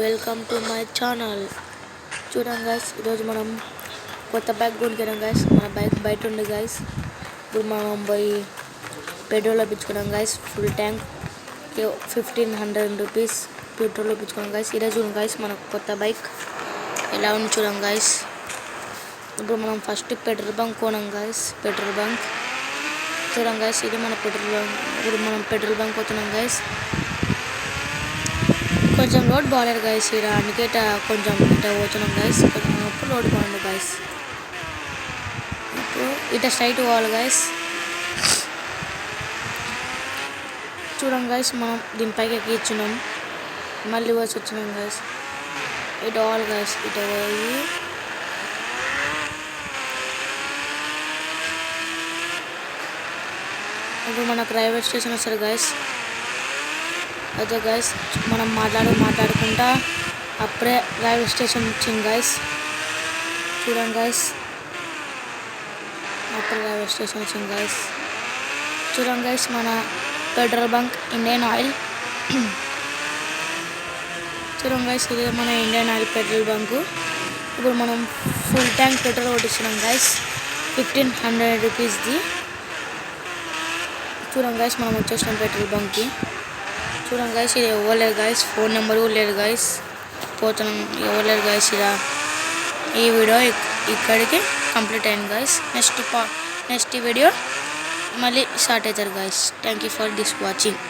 Welcome to my channel. చూడండి guys, ఈరోజు మనం కొత్త బైక్ కొనుక్కోవడం గైస్. మన బైక్ బయట ఉంది గైస్. ఇప్పుడు మనం పోయి పెట్రోల్ వేయించుకున్నాం guys. Full tank 1500 rupees petrol వేయించుకున్నాం గైస్. ఈరోజు చూడండి గైస్, మన కొత్త బైక్ ఎలా ఉంది చూడండి గైస్. ఇప్పుడు మనం ఫస్ట్ పెట్రోల్ బంక్ కొన్నాం గైస్. పెట్రోల్ బంక్ చూడండి గైస్, ఇది మన పెట్రోల్ బంక్. ఇప్పుడు మనం పెట్రోల్ బంక్ పోతున్నాం గైస్. కొంచెం రోడ్ బాగాలేదు గైస్. ఇక్కడ అందుకే కొంచెం ఇట్లా పోతున్నాం గైస్. కొంచెం అప్పుడు రోడ్ బాగుంది గైస్. ఇప్పుడు ఇట్లా స్ట్రైట్ పోవాలి గైస్. చూడండి గైస్, మనం దీనిపైకి ఎక్కించున్నాం, మళ్ళీ వచ్చి వచ్చినాం గైస్. ఇటు పోవాలి గైస్. ఇటు పోయి ఇప్పుడు మనకు రైల్వే స్టేషన్ వస్తుంది గైస్. అయితే గైస్, మనం మాట్లాడుకుంటా అప్పుడే రైల్వే స్టేషన్ వచ్చింది గైస్. చూడండి గైస్, అప్పుడే రైల్వే స్టేషన్ వచ్చింది గైస్. చూడండి గైస్, మన పెట్రోల్ బంక్ ఇండియన్ ఆయిల్. చూడండి గైస్, ఇది మన ఇండియన్ ఆయిల్ పెట్రోల్ బంకు. ఇప్పుడు మనం ఫుల్ ట్యాంక్ పెట్రోల్ కొట్టించినాం గైస్, 1500 రూపీస్ది. చూడండి గైస్, మనం వచ్చేసినాం పెట్రోల్ బంక్కి. చూడండి గైస్, ఇది ఇవ్వలేదు గైస్, ఫోన్ నెంబర్ కూడా లేదు గైస్. పోతున్నాం, ఇవ్వలేదు గైస్. ఇలా ఈ వీడియో ఇక్కడికి కంప్లీట్ అయింది గైస్. నెక్స్ట్ వీడియో మళ్ళీ స్టార్ట్ అవుతారు guys. Thank you for this watching.